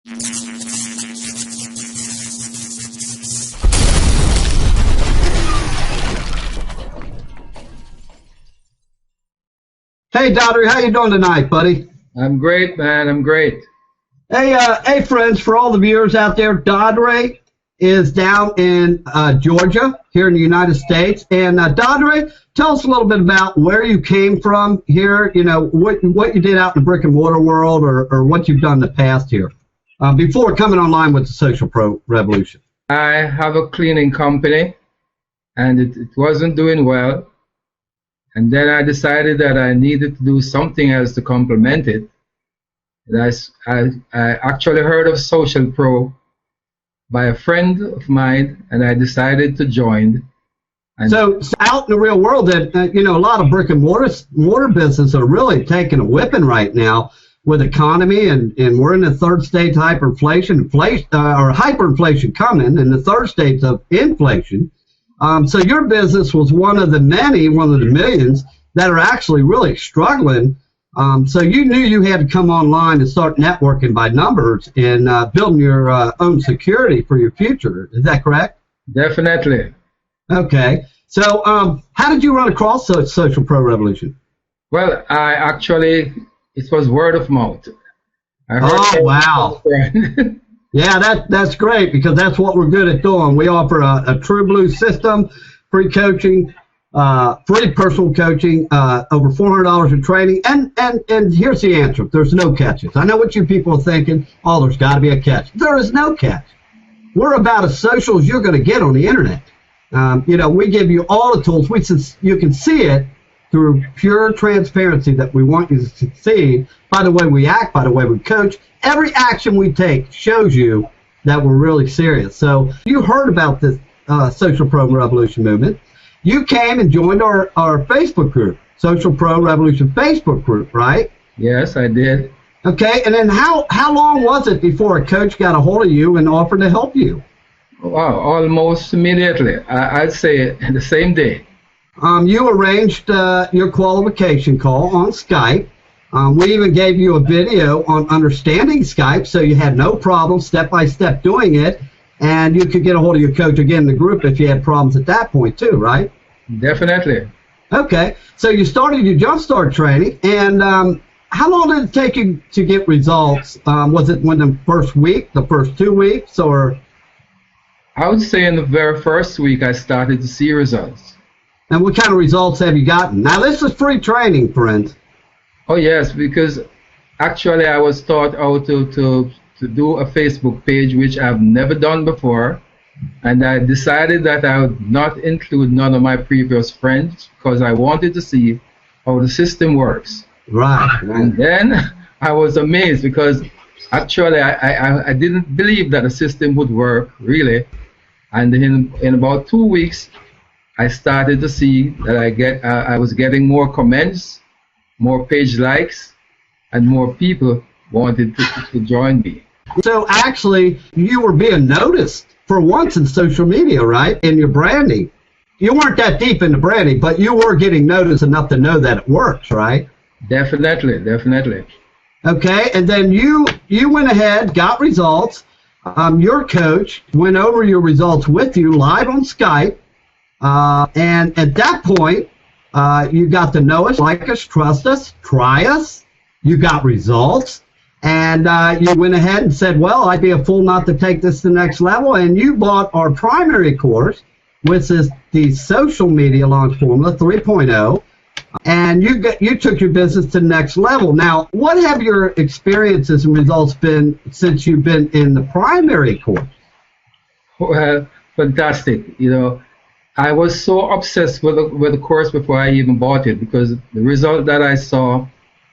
Hey, Doddery, how you doing tonight, buddy? I'm great, man. I'm great. Hey, friends, for all the viewers out there, Doddery is down in Georgia, here in the United States. And Doddery, tell us a little bit about where you came from here, you know, what you did out in the brick and mortar world, or what you've done in the past here, before coming online with the Social Pro Revolution. I have a cleaning company, and it wasn't doing well. And then I decided that I needed to do something else to complement it. I actually heard of Social Pro by a friend of mine, and I decided to join. And so out in the real world, that you know, a lot of brick and mortar businesses are really taking a whipping right now with economy, and we're in the third stage hyperinflation, or hyperinflation coming, and the third stage of inflation. So your business was one of the millions that are actually really struggling. So you knew you had to come online and start networking by numbers and building your own security for your future. Is that correct? Definitely. Okay. So how did you run across Social Pro Revolution? Well, it was word of mouth. Oh, wow. Yeah, that's great, because that's what we're good at doing. We offer a true blue system, free coaching, free personal coaching, over $400 in training, and here's the answer: there's no catches. I know what you people are thinking. Oh, there's got to be a catch. There is no catch. We're about as social as you're going to get on the internet. You know, we give you all the tools. You can see it through pure transparency that we want you to succeed. By the way we act, by the way we coach, every action we take shows you that we're really serious. So you heard about this Social Pro Revolution movement. You came and joined our Facebook group, Social Pro Revolution Facebook group, right? Yes, I did. Okay, and then how long was it before a coach got a hold of you and offered to help you? Wow, almost immediately. I'd say the same day. You arranged your qualification call on Skype. We even gave you a video on understanding Skype, so you had no problem step-by-step doing it, and you could get a hold of your coach again in the group if you had problems at that point too, right? Definitely. Okay, so you started your Jumpstart training, and how long did it take you to get results? Was it within the first week, the first 2 weeks, or? I would say in the very first week I started to see results. And what kind of results have you gotten? Now, this is free training, friends. Oh, yes, because actually I was taught how to do a Facebook page, which I've never done before. And I decided that I would not include none of my previous friends because I wanted to see how the system works. Right. And then I was amazed because actually I didn't believe that the system would work, really. And in about 2 weeks, I started to see that I was getting more comments, more page likes, and more people wanted to join me. So actually, you were being noticed for once in social media, right? In your branding. You weren't that deep into branding, but you were getting noticed enough to know that it works, right? Definitely, definitely. Okay, and then you went ahead, got results. Your coach went over your results with you live on Skype. And at that point, you got to know us, like us, trust us, try us. You got results. And you went ahead and said, well, I'd be a fool not to take this to the next level. And you bought our primary course, which is the Social Media Launch Formula 3.0. And you took your business to the next level. Now, what have your experiences and results been since you've been in the primary course? Well, fantastic. You know, I was so obsessed with the course before I even bought it because the result that I saw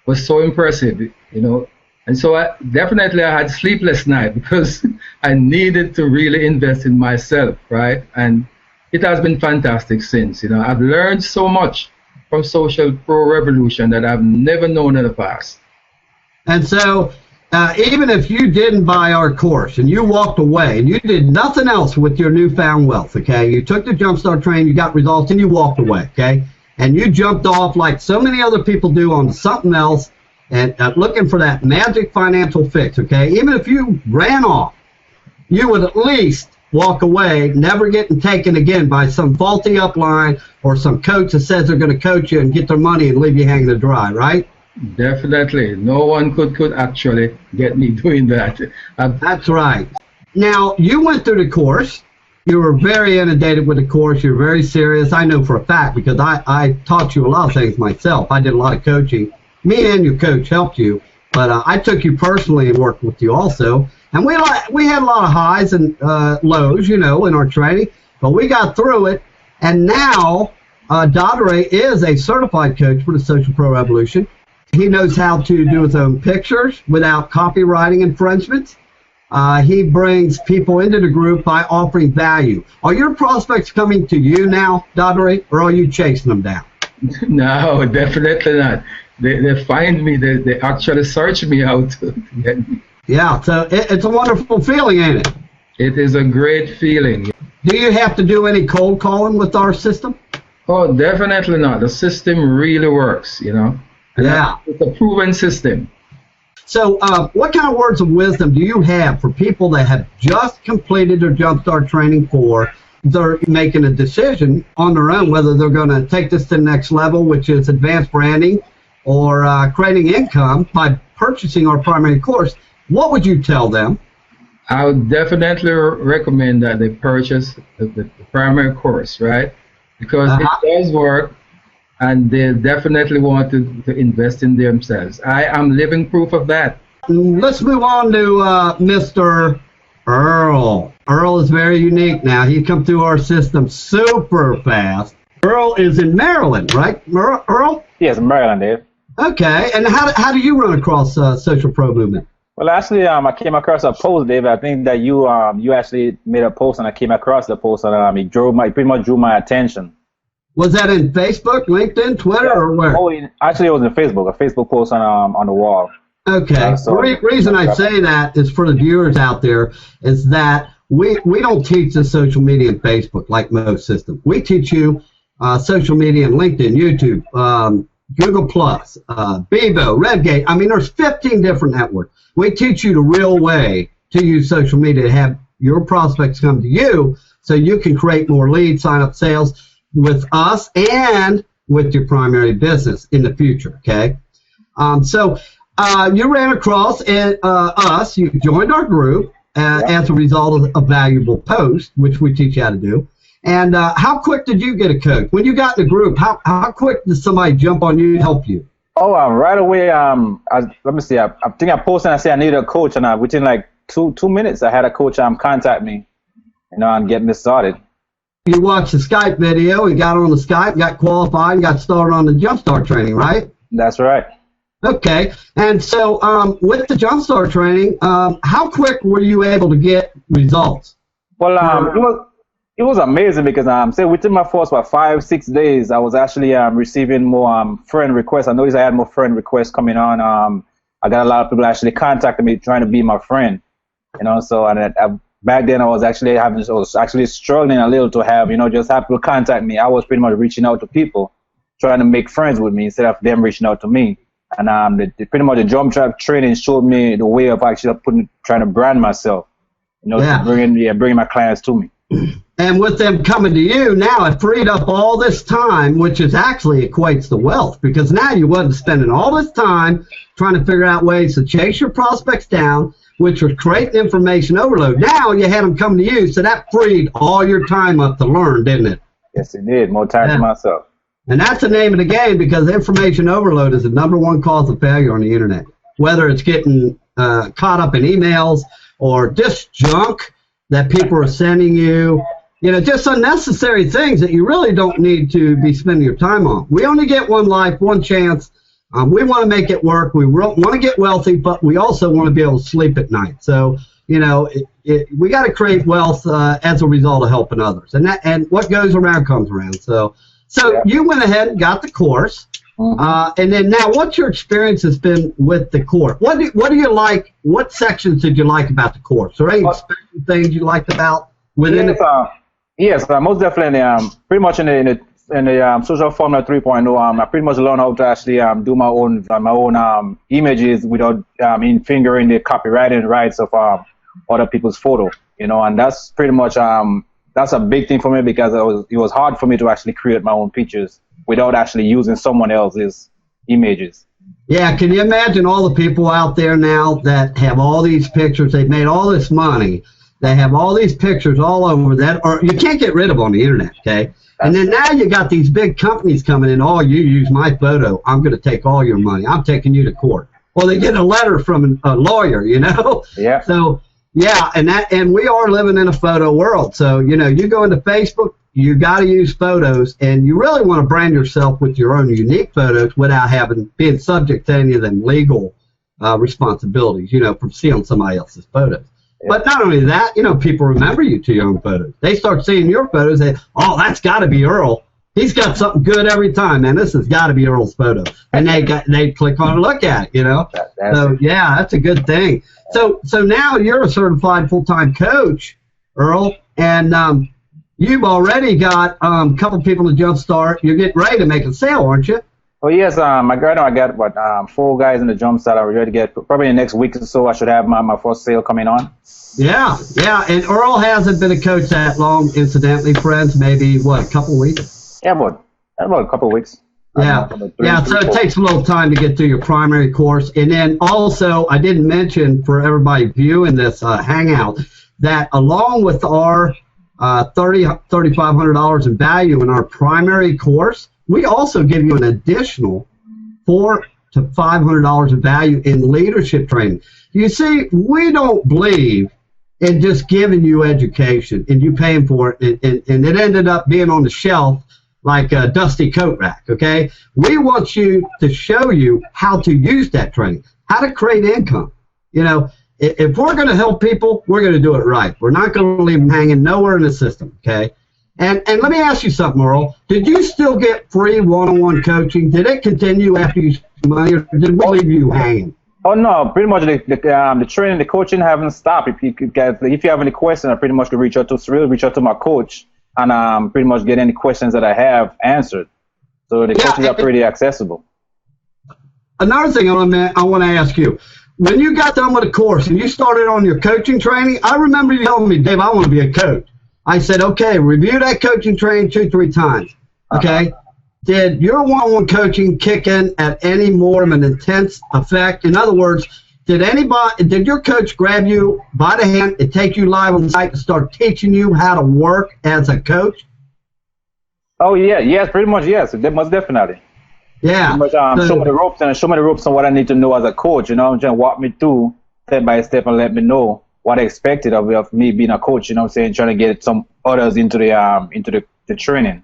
was so impressive, you know. And so I had sleepless nights because I needed to really invest in myself, right? And it has been fantastic since. You know, I've learned so much from Social Pro Revolution that I've never known in the past. And so even if you didn't buy our course and you walked away and you did nothing else with your newfound wealth, okay, you took the Jumpstart training, you got results, and you walked away, okay, and you jumped off like so many other people do on something else, and looking for that magic financial fix, okay? Even if you ran off, you would at least walk away, never getting taken again by some faulty upline or some coach that says they're going to coach you and get their money and leave you hanging to dry, right? Definitely. No one could actually get me doing that. That's right. Now, you went through the course. You were very inundated with the course. You're very serious. I know for a fact because I taught you a lot of things myself. I did a lot of coaching. Me and your coach helped you, but I took you personally and worked with you also. And we had a lot of highs and lows, you know, in our training, but we got through it. And now, Dodere is a certified coach for the Social Pro Revolution. He knows how to do his own pictures without copywriting infringements. He brings people into the group by offering value. Are your prospects coming to you now, Dodere, or are you chasing them down? No, definitely not. They find me. They actually search me out to get me. Yeah, so it's a wonderful feeling, ain't it? It is a great feeling. Do you have to do any cold calling with our system? Oh, definitely not. The system really works, you know. Yeah. It's a proven system. So what kind of words of wisdom do you have for people that have just completed their Jumpstart training for, they're making a decision on their own whether they're going to take this to the next level, which is advanced branding, or creating income by purchasing our primary course? What would you tell them? I would definitely recommend that they purchase the primary course, right? Because it does work, and they definitely want to invest in themselves. I am living proof of that. Let's move on to Mr. Earl. Earl is very unique now. He's come through our system super fast. Earl is in Maryland, right, Earl? Yes, Maryland, Dave. Okay, and how do you run across Social Pro Movement? Well, actually, I came across a post, Dave. I think that you actually made a post, and I came across the post, and it pretty much drew my attention. Was that in Facebook, LinkedIn, Twitter, or where? Oh, actually, it was in Facebook. A Facebook post on the wall. Okay. The reason I say that is for the viewers out there is that we don't teach the social media and Facebook like most systems. We teach you social media and LinkedIn, YouTube, Google Plus, Bebo, Redgate. I mean, there's 15 different networks. We teach you the real way to use social media to have your prospects come to you so you can create more leads, sign up sales with us and with your primary business in the future, okay? So you ran across us. You joined our group as a result of a valuable post, which we teach you how to do. And how quick did you get a coach? When you got in the group, how quick did somebody jump on you and help you? Oh, right away. Let me see. I think I posted and I said I needed a coach, and within like two minutes, I had a coach contact me, and get me started. You watched the Skype video, and got on the Skype, got qualified, and got started on the Jumpstart training, right? That's right. Okay. And so with the Jumpstart training, how quick were you able to get results? Well, it was amazing because say within my first 5-6 days, I was actually receiving more friend requests. I noticed I had more friend requests coming on. I got a lot of people actually contacting me trying to be my friend, So back then I was actually struggling a little to have just have people contact me. I was pretty much reaching out to people, trying to make friends with me instead of them reaching out to me. And pretty much the Jumpstart training showed me the way of actually trying to brand myself, to bringing my clients to me. And with them coming to you, now it freed up all this time, which is actually equates to wealth, because now you wasn't spending all this time trying to figure out ways to chase your prospects down, which was creating information overload. Now you had them come to you, so that freed all your time up to learn, didn't it? Yes, it did. More time for myself. And that's the name of the game, because information overload is the #1 cause of failure on the internet. Whether it's getting caught up in emails or just junk that people are sending you, just unnecessary things that you really don't need to be spending your time on. We only get one life, one chance. We want to make it work. We want to get wealthy, but we also want to be able to sleep at night. So, we got to create wealth as a result of helping others. And what goes around comes around. So you went ahead and got the course. And then now, what's your experience has been with the course? What do you like? What sections did you like about the course? Are there any special things you liked about within it? Yes, most definitely. Pretty much in the social formula 3.0, I pretty much learned how to actually do my own images without fingering the copyrighting rights of other people's photo, and that's pretty much that's a big thing for me, because it was hard for me to actually create my own pictures without actually using someone else's images. Yeah, can you imagine all the people out there now that have all these pictures? They've made all this money. They have all these pictures all over that, or you can't get rid of on the internet, okay? And then now you got these big companies coming in. Oh, you use my photo, I'm going to take all your money. I'm taking you to court. Well, they get a letter from a lawyer, Yeah. So yeah, and we are living in a photo world. So you go into Facebook, you got to use photos, and you really want to brand yourself with your own unique photos without being subject to any of them legal responsibilities, from stealing somebody else's photos. Yeah. But not only that, people remember you to your own photos. They start seeing your photos, and oh, that's got to be Earl. He's got something good every time, man. This has got to be Earl's photo, and they click on and look at it, So yeah, that's a good thing. So now you're a certified full-time coach, Earl, and you've already got a couple people to jumpstart. You're getting ready to make a sale, aren't you? Oh yes, I got 4 guys in the jumpstart. I'm ready to get, probably in the next week or so, I should have my first sale coming on. Yeah, and Earl hasn't been a coach that long, incidentally, friends. Maybe a couple weeks? Yeah, about a couple of weeks. Yeah, so it takes a little time to get through your primary course. And then also, I didn't mention for everybody viewing this Hangout that along with our $3,500 in value in our primary course, we also give you an additional $400 to $500 in value in leadership training. You see, we don't believe in just giving you education and you paying for it, and it ended up being on the shelf like a dusty coat rack, okay? We want you to show you how to use that training, how to create income. If we're going to help people, we're going to do it right. We're not going to leave them hanging nowhere in the system, okay? And let me ask you something, Earl. Did you still get free one-on-one coaching? Did it continue after you spent money, or did we leave you hanging? Oh, no, pretty much the training, the coaching haven't stopped. If you have any questions, I pretty much can reach out to my coach and pretty much get any questions that I have answered. So the coaches are pretty accessible. Another thing I want to ask you. When you got done with the course and you started on your coaching training, I remember you telling me, Dave, I want to be a coach. I said, okay, review that coaching training 2-3 times. Okay? Did your one-on-one coaching kick in at any more of an intense effect? In other words, did your coach grab you by the hand and take you live on site and start teaching you how to work as a coach? Oh, yeah. Yes, pretty much, yes. Most definitely. Yeah. Pretty much, show me the ropes on what I need to know as a coach, just walk me through step by step and let me know what I expected of me being a coach, trying to get some others into the training.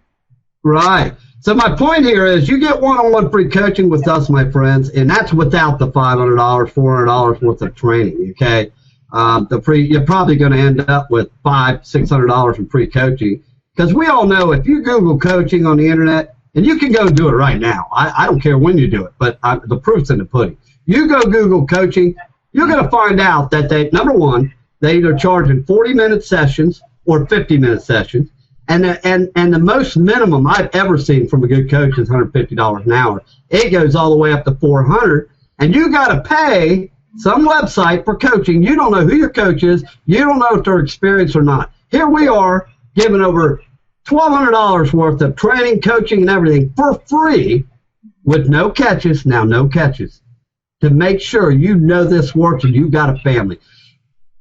Right. So my point here is you get one-on-one free coaching with us, my friends, and that's without the $500, $400 worth of training, okay? You're probably going to end up with $500, $600 in free coaching, because we all know if you Google coaching on the internet, and you can go do it right now. I don't care when you do it, but the proof's in the pudding. You go Google coaching, you're going to find out that number one, they either charge in 40-minute sessions or 50-minute sessions. And the most minimum I've ever seen from a good coach is $150 an hour. It goes all the way up to $400, and you got to pay some website for coaching. You don't know who your coach is. You don't know if they're experienced or not. Here we are giving over $1,200 worth of training, coaching, and everything for free with no catches. Now, no catches. To make sure you know this works and you got a family.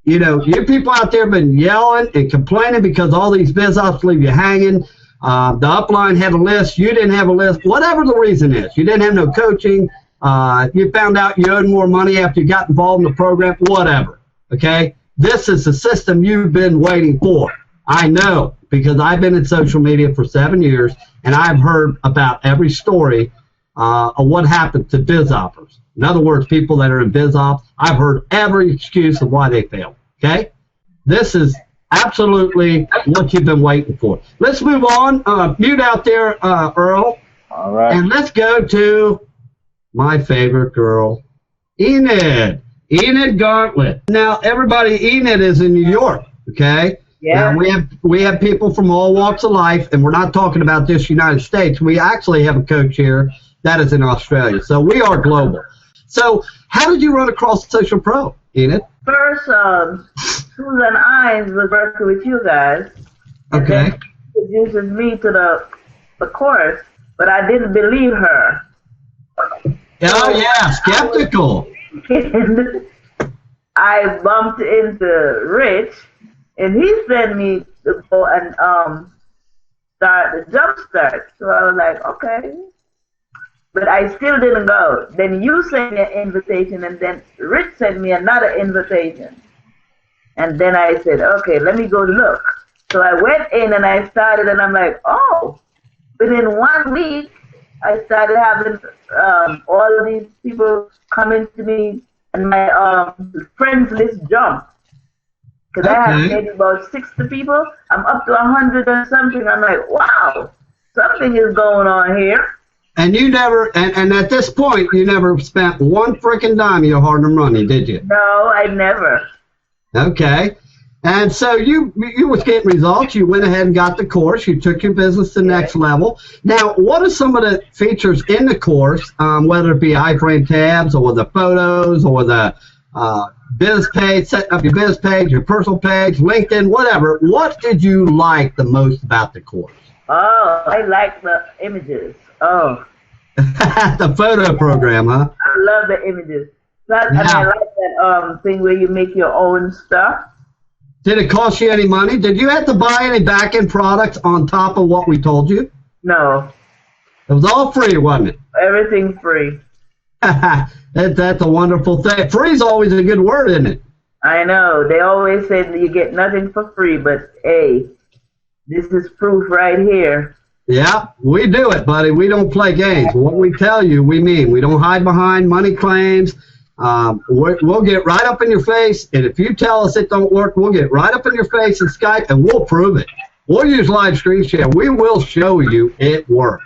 You people out there have been yelling and complaining because all these biz ops leave you hanging. The upline had a list. You didn't have a list. Whatever the reason is. You didn't have no coaching. You found out you owed more money after you got involved in the program. Whatever. Okay? This is the system you've been waiting for. I know, because I've been in social media for 7 years, and I've heard about every story of what happened to biz oppers. In other words, people that are in biz ops, I've heard every excuse of why they failed. Okay? This is absolutely what you've been waiting for. Let's move on. Mute out there, Earl. All right. And let's go to my favorite girl, Enid. Enid Gauntlet. Now, everybody, Enid is in New York, okay? Yeah. We have people from all walks of life, and we're not talking about just United States. We actually have a coach here that is in Australia. So we are global. So how did you run across Social Pro, Enid? First, Susan Ines was working with you guys. Okay. And introduces me to the course, but I didn't believe her. Oh yeah, skeptical. I bumped into Rich, and he sent me to go and start the jump start. So I was like, okay. But I still didn't go. Then you sent me an invitation, and then Rich sent me another invitation. And then I said, okay, let me go look. So I went in and I started, and I'm like, oh. Within 1 week, I started having all of these people coming to me, and my friends list jumped. Because I had maybe about 60 people. I'm up to 100 or something. I'm like, wow, something is going on here. And you never, and at this point, you never spent one freaking dime of your hard-earned money, did you? No, I never. Okay. And so you was getting results. You went ahead and got the course. You took your business to the next level. Now, what are some of the features in the course, whether it be iframe tabs or the photos or the business page, setting up your business page, your personal page, LinkedIn, whatever. What did you like the most about the course? Oh, I like the images. Oh. The photo program, huh? I love the images. And I like that thing where you make your own stuff. Did it cost you any money? Did you have to buy any back-end products on top of what we told you? No. It was all free, wasn't it? Everything free. That's a wonderful thing. Free is always a good word, isn't it? I know. They always say that you get nothing for free, but hey, this is proof right here. Yeah, we do it, buddy. We don't play games. What we tell you, we mean. We don't hide behind money claims. We'll get right up in your face, and if you tell us it don't work, we'll get right up in your face in Skype, and we'll prove it. We'll use live screen share. We will show you it works.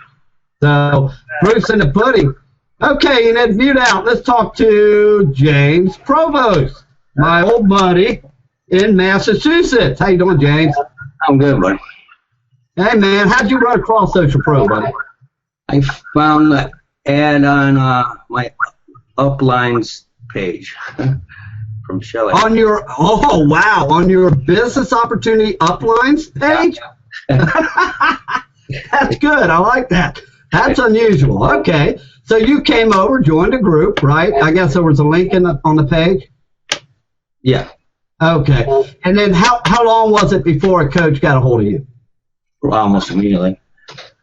So, proof's in the pudding. Okay, Enid, mute out. Let's talk to James Provost, my old buddy in Massachusetts. How you doing, James? I'm good, buddy. Hey, man, how'd you run across Social Pro, buddy? I found the ad on my uplines page from Shelley. On your, oh, wow, on your business opportunity uplines page? That's good. I like that. That's unusual. Okay. So you came over, joined a group, right? I guess there was a link on the page? Yeah. Okay. And then how long was it before a coach got a hold of you? Almost immediately.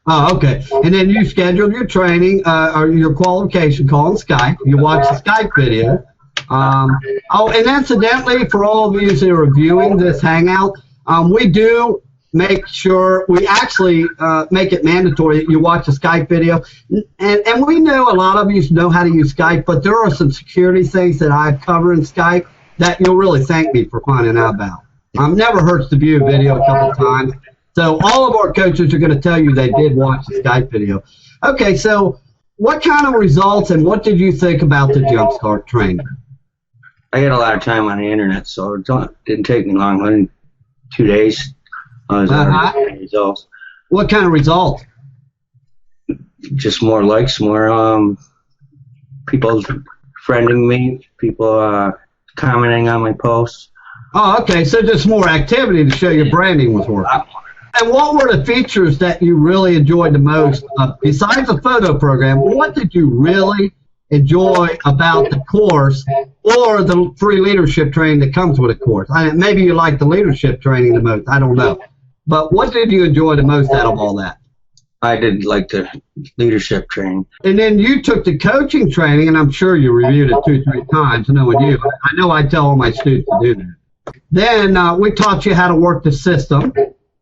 Oh, okay. And then you scheduled your training or your qualification call on Skype. You watched the Skype video. Oh, and incidentally, for all of you who are viewing this Hangout, we do make sure we actually make it mandatory that you watch the Skype video. And we know a lot of you know how to use Skype, but there are some security things that I cover in Skype that you'll really thank me for finding out about. Never hurts to view a video a couple of times. So all of our coaches are going to tell you they did watch the Skype video. Okay, so what kind of results and what did you think about the Jumpstart training? I had a lot of time on the internet, so it didn't take me long. Only 2 days. I was already getting results. What kind of results? Just more likes, more people friending me, people commenting on my posts. Oh, okay, so just more activity to show your branding was working. And what were the features that you really enjoyed the most? Besides the photo program, what did you really enjoy about the course or the free leadership training that comes with a course? Maybe you like the leadership training the most. I don't know. But what did you enjoy the most out of all that? I did like the leadership training. And then you took the coaching training, and I'm sure you reviewed it 2-3 times, knowing you. I know I tell all my students to do that. Then we taught you how to work the system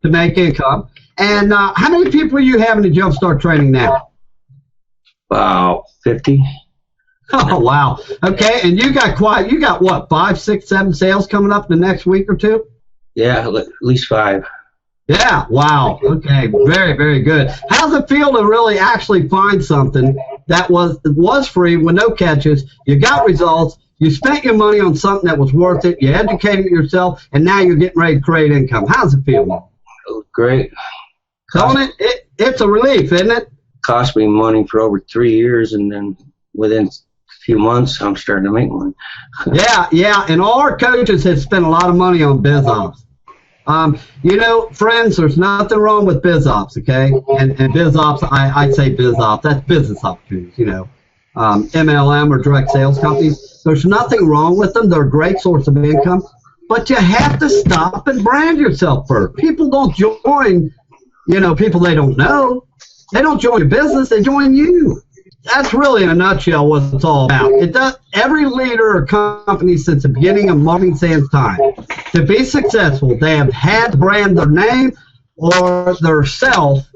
to make income. And how many people are you having to Jumpstart training now? Wow, 50. Oh, wow. Okay, and you got what, 5, 6, 7 sales coming up the next week or two? Yeah, at least 5. Yeah, wow. Okay, very, very good. How's it feel to really actually find something that was free with no catches? You got results. You spent your money on something that was worth it. You educated yourself, and now you're getting ready to create income. How's it feel? Great. Don't it? It's a relief, isn't it? Cost me money for over 3 years, and then within a few months, I'm starting to make money. Yeah, and all our coaches have spent a lot of money on biz ops. You know, friends, there's nothing wrong with biz ops, okay? And biz ops, I say biz ops, that's business opportunities, you know. MLM or direct sales companies, there's nothing wrong with them. They're a great source of income. But you have to stop and brand yourself first. People don't join, you know, people they don't know. They don't join your business, they join you. That's really, in a nutshell, what it's all about. It does. Every leader or company since the beginning of Marketing Sans time, to be successful, they have had to brand their name or their self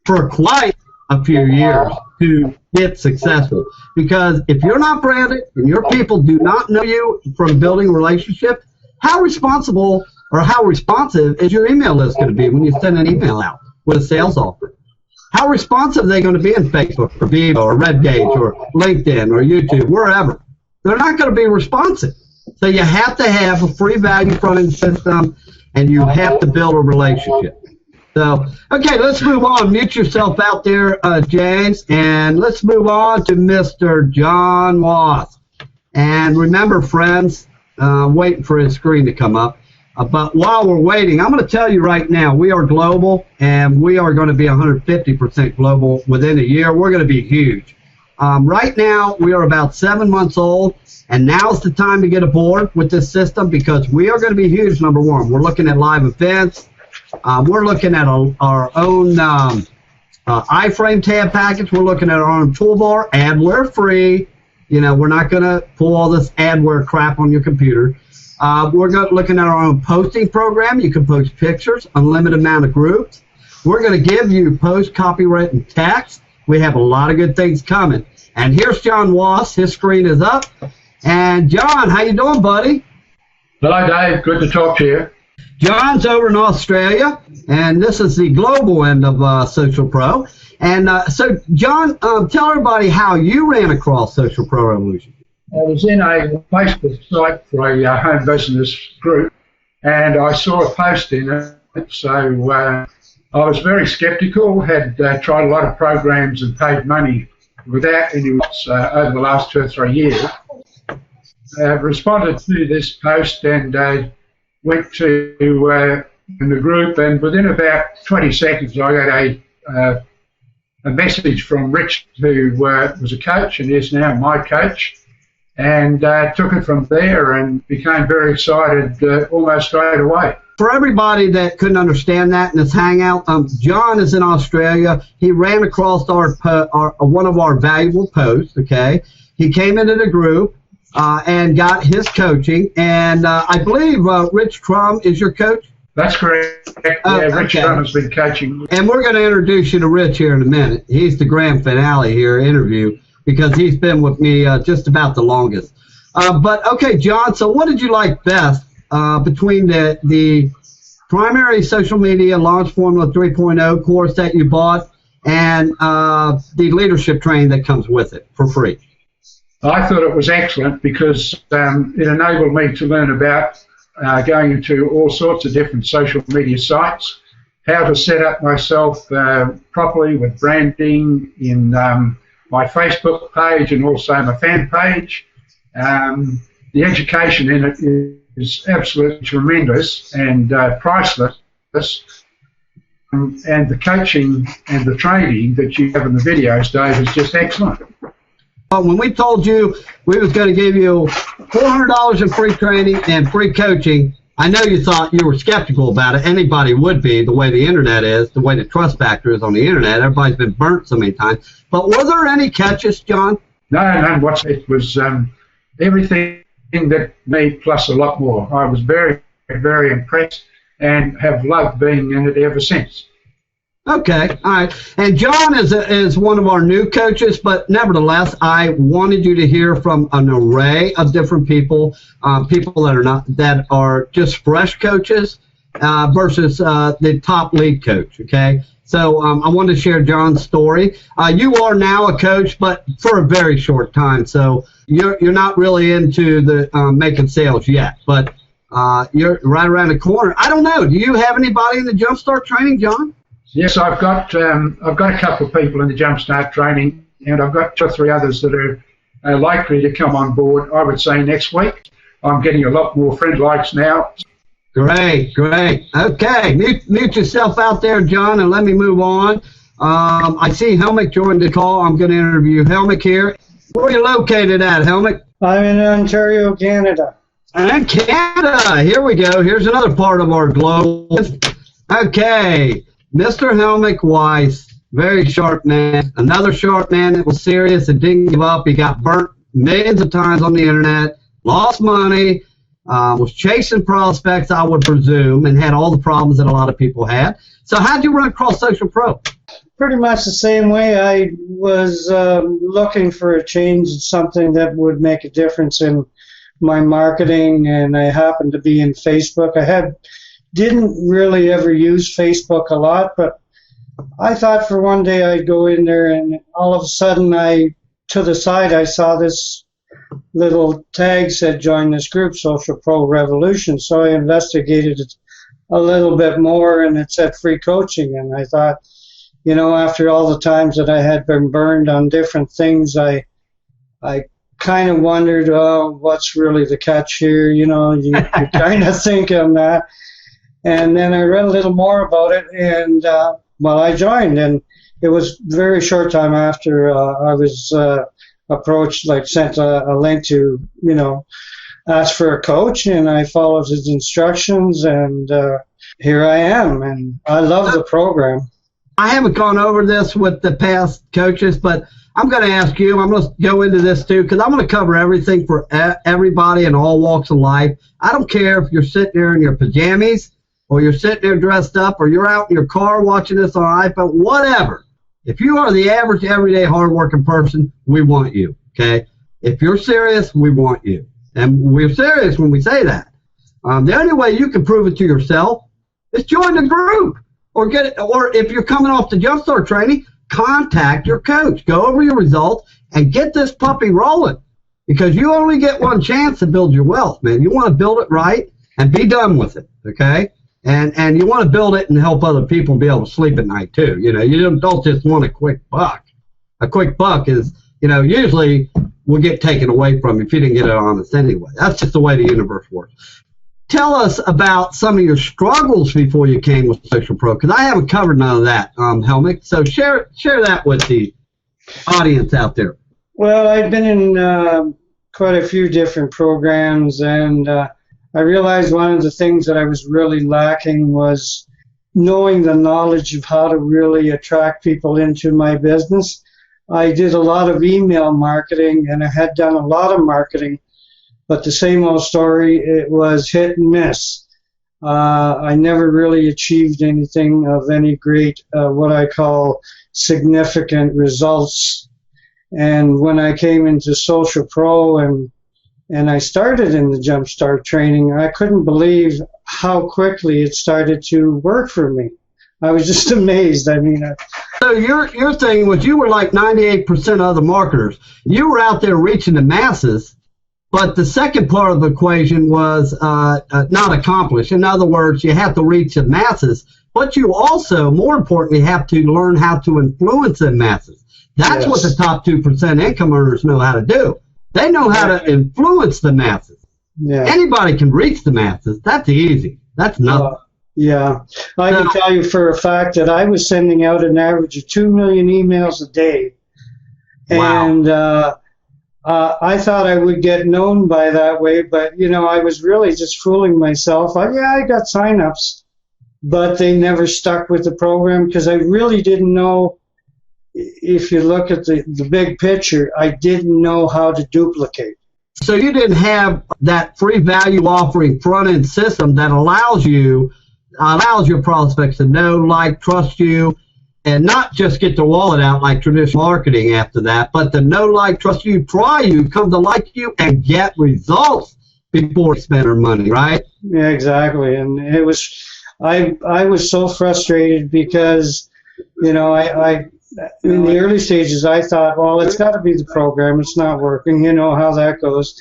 for quite a few years to get successful. Because if you're not branded and your people do not know you from building relationships, how responsible or how responsive is your email list going to be when you send an email out with a sales offer? How responsive are they going to be in Facebook or Vivo or RedGage or LinkedIn or YouTube, wherever? They're not going to be responsive. So you have to have a free value front-end system, and you have to build a relationship. So, okay, let's move on. Mute yourself out there, James, and let's move on to Mr. John Wass. And remember, friends, waiting for his screen to come up. But while we're waiting, I'm going to tell you right now, we are global, and we are going to be 150% global within a year. We're going to be huge. Right now, we are about 7 months old, and now's the time to get aboard with this system because we are going to be huge, number one. We're looking at live events. We're looking at our own iframe tab package. We're looking at our own toolbar, adware free. You know, we're not going to pull all this adware crap on your computer. We're looking at our own posting program. You can post pictures, unlimited amount of groups. We're going to give you post copywritten text. We have a lot of good things coming. And here's John Wass. His screen is up. And John, how you doing, buddy? Hello, Dave. Good to talk to you. John's over in Australia, and this is the global end of Social Pro. And so, John, tell everybody how you ran across Social Pro Revolution. I was in a Facebook site for a home business group, and I saw a post in it. So I was very skeptical, had tried a lot of programs and paid money without any results over the last 2 or 3 years. Responded to this post and went to in the group, and within about 20 seconds I got a message from Rich, who was a coach and is now my coach, and took it from there and became very excited almost straight away. For everybody that couldn't understand that in this hangout, John is in Australia. He ran across our one of our valuable posts, okay? He came into the group and got his coaching, and I believe Rich Crum is your coach? That's correct. Yeah, Rich Crum has been coaching. And we're going to introduce you to Rich here in a minute. He's the grand finale here interview because he's been with me just about the longest. But, okay, John, so what did you like best between the primary social media launch formula 3.0 course that you bought and the leadership training that comes with it for free? I thought it was excellent because it enabled me to learn about going into all sorts of different social media sites, how to set up myself properly with branding in my Facebook page and also my fan page. The education in it is absolutely tremendous and priceless, and the coaching and the training that you have in the videos, Dave, is just excellent. When we told you we was going to give you $400 in free training and free coaching, I know you thought you were skeptical about it. Anybody would be, the way the internet is, the way the trust factor is on the internet. Everybody's been burnt so many times. But were there any catches, John? No. It was everything that me plus a lot more. I was very, very impressed and have loved being in it ever since. Okay, all right. And John is one of our new coaches, but nevertheless, I wanted you to hear from an array of different people, people that are just fresh coaches versus the top lead coach. Okay, So I wanted to share John's story. You are now a coach, but for a very short time. So you're not really into the making sales yet, but you're right around the corner. I don't know. Do you have anybody in the Jumpstart training, John? Yes, I've got a couple of people in the Jumpstart training, and I've got 2 or 3 others that are likely to come on board, I would say, next week. I'm getting a lot more friend likes now. Great. Okay, mute yourself out there, John, and let me move on. I see Helmick joined the call. I'm going to interview Helmick here. Where are you located at, Helmick? I'm in Ontario, Canada. And Canada. Here we go. Here's another part of our globe. Okay, Mr. Helmick Weiss, very sharp man. Another sharp man that was serious and didn't give up. He got burnt millions of times on the internet, lost money, was chasing prospects, I would presume, and had all the problems that a lot of people had. So how'd you run across Social Pro? Pretty much the same way. I was looking for a change, something that would make a difference in my marketing, and I happened to be in Facebook. Didn't really ever use Facebook a lot, but I thought for one day I'd go in there, and all of a sudden to the side I saw this little tag said join this group, Social Pro Revolution. So I investigated it a little bit more, and it said free coaching, and I thought, after all the times that I had been burned on different things, I kind of wondered, what's really the catch here? You kind of think on that. And then I read a little more about it, and I joined, and it was a very short time after I was approached, sent a link to, ask for a coach, and I followed his instructions, and here I am, and I love the program. I haven't gone over this with the past coaches, but I'm going to ask you, I'm going to go into this too, because I'm going to cover everything for everybody in all walks of life. I don't care if you're sitting there in your pajamas, or you're sitting there dressed up, or you're out in your car watching this on an iPhone, whatever. If you are the average, everyday, hardworking person, we want you, okay? If you're serious, we want you. And we're serious when we say that. The only way you can prove it to yourself is join the group. Or if you're coming off the Jumpstart training, contact your coach. Go over your results and get this puppy rolling. Because you only get one chance to build your wealth, man. You want to build it right and be done with it, okay? And you want to build it and help other people be able to sleep at night too. You don't just want a quick buck. A quick buck is, usually will get taken away from you if you didn't get it honest anyway. That's just the way the universe works. Tell us about some of your struggles before you came with Social Pro, because I haven't covered none of that, Helmick. So share that with the audience out there. Well, I've been in quite a few different programs, and I realized one of the things that I was really lacking was knowing the knowledge of how to really attract people into my business. I did a lot of email marketing, and I had done a lot of marketing, but the same old story, it was hit and miss. I never really achieved anything of any great, what I call significant results. And when I came into Social Pro and I started in the Jumpstart training, I couldn't believe how quickly it started to work for me. I was just amazed. So your thing was you were like 98% of the marketers. You were out there reaching the masses, but the second part of the equation was not accomplished. In other words, you have to reach the masses, but you also, more importantly, have to learn how to influence the masses. That's what the top 2% income earners know how to do. They know how to influence the masses. Yeah. Anybody can reach the masses. That's easy. That's nothing. I can tell you for a fact that I was sending out an average of 2 million emails a day. Wow. And I thought I would get known by that way, but, I was really just fooling myself. I got signups, but they never stuck with the program because I really didn't know. If you look at the big picture, I didn't know how to duplicate. So you didn't have that free value offering front-end system that allows your prospects to know, like, trust you, and not just get the wallet out like traditional marketing after that, but to know, like, trust you, try you, come to like you, and get results before spending money, right? Yeah, exactly. And it was, I was so frustrated because You know, I in the early stages, I thought, well, it's got to be the program. It's not working. You know how that goes.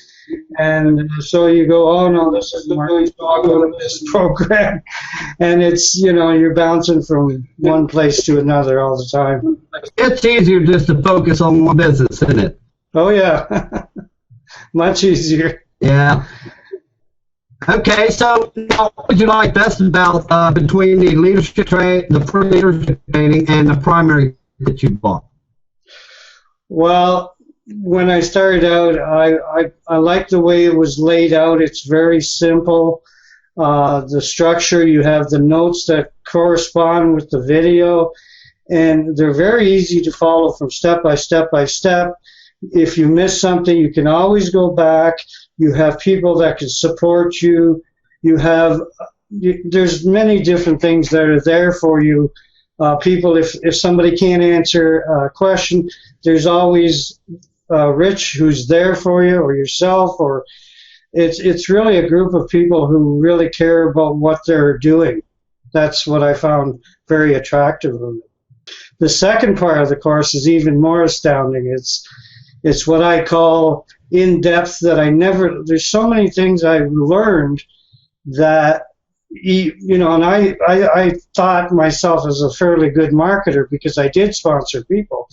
And so you go, oh, no, this isn't working, so I'll go to this program. And it's, you know, you're bouncing from one place to another all the time. It's easier just to focus on one business, isn't it? Oh, yeah. Much easier. Yeah. Okay, so what would you like best about between the leadership the free leadership training and the primary that you bought? Well, when I started out, I liked the way it was laid out. It's very simple. The structure, you have the notes that correspond with the video, and they're very easy to follow from step by step by step. If you miss something, you can always go back. You have people that can support you. There's many different things that are there for you. People, if somebody can't answer a question, there's always Rich who's there for you, or yourself, or it's really a group of people who really care about what they're doing. That's what I found very attractive of it. The second part of the course is even more astounding. It's what I call in-depth that there's so many things I learned that, you know, and I thought myself as a fairly good marketer because I did sponsor people.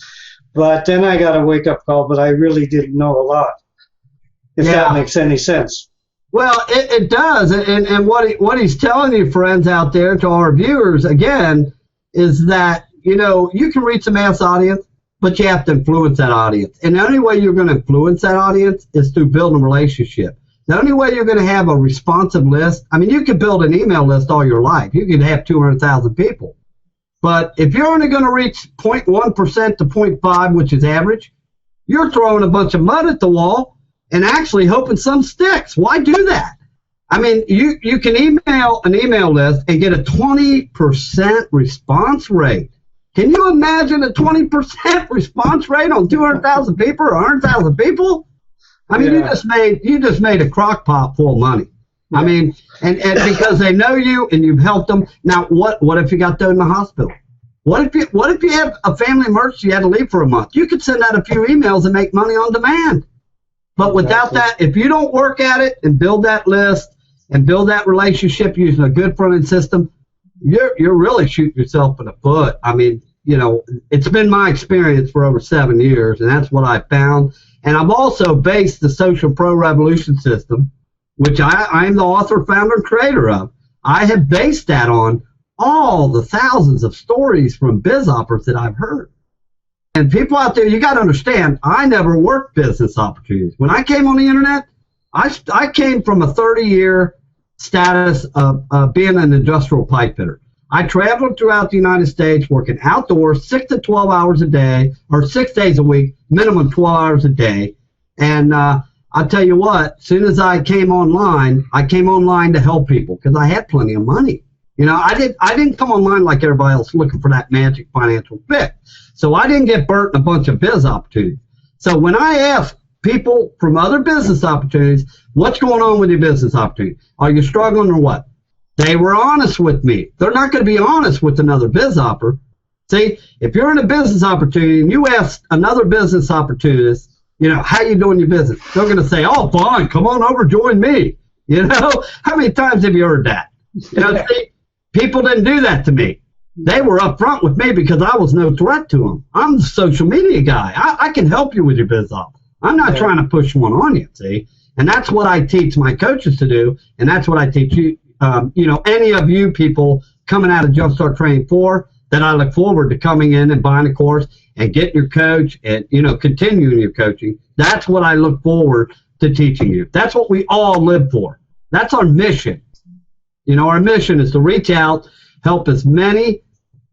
But then I got a wake-up call, but I really didn't know a lot, if that makes any sense. Well, it does. And what he's telling you, friends out there, to our viewers, again, is that, you know, you can reach a mass audience, but you have to influence that audience. And the only way you're going to influence that audience is through building a relationship. The only way you're going to have a responsive list, I mean, you could build an email list all your life. You could have 200,000 people. But if you're only going to reach 0.1% to 0.5, which is average, you're throwing a bunch of mud at the wall and actually hoping some sticks. Why do that? I mean, you can email an email list and get a 20% response rate. Can you imagine a 20% response rate on 200,000 people or 100,000 people? I mean, you just made a crock pot full of money. I mean, and because they know you and you've helped them. Now, what if you got thrown in the hospital? What if you have a family emergency, you had to leave for a month? You could send out a few emails and make money on demand. But without that, if you don't work at it and build that list and build that relationship using a good front-end system, you're really shooting yourself in the foot. I mean, you know, it's been my experience for over 7 years, and that's what I found. And I've also based the Social Pro Revolution system, which I'm the author, founder, and creator of. I have based that on all the thousands of stories from biz operators that I've heard. And people out there, you got to understand, I never worked business opportunities. When I came on the internet, I came from a 30-year status of being an industrial pipe fitter. I traveled throughout the United States working outdoors 6 to 12 hours a day, or 6 days a week, minimum 12 hours a day. And I'll tell you what, as soon as I came online to help people because I had plenty of money. You know, I didn't come online like everybody else looking for that magic financial fix. So I didn't get burnt in a bunch of biz opportunities. So when I ask people from other business opportunities, what's going on with your business opportunity? Are you struggling or what? They were honest with me. They're not going to be honest with another biz operator. See, if you're in a business opportunity and you ask another business opportunist, you know, how you doing your business? They're going to say, oh, fine, come on over, join me. You know, how many times have you heard that? You know, see, people didn't do that to me. They were upfront with me because I was no threat to them. I'm the social media guy. I can help you with your business. I'm not trying to push one on you, see? And that's what I teach my coaches to do, and that's what I teach you. You know, any of you people coming out of Jumpstart Training 4 that I look forward to coming in and buying a course and getting your coach and, you know, continuing your coaching. That's what I look forward to teaching you. That's what we all live for. That's our mission. You know, our mission is to reach out, help as many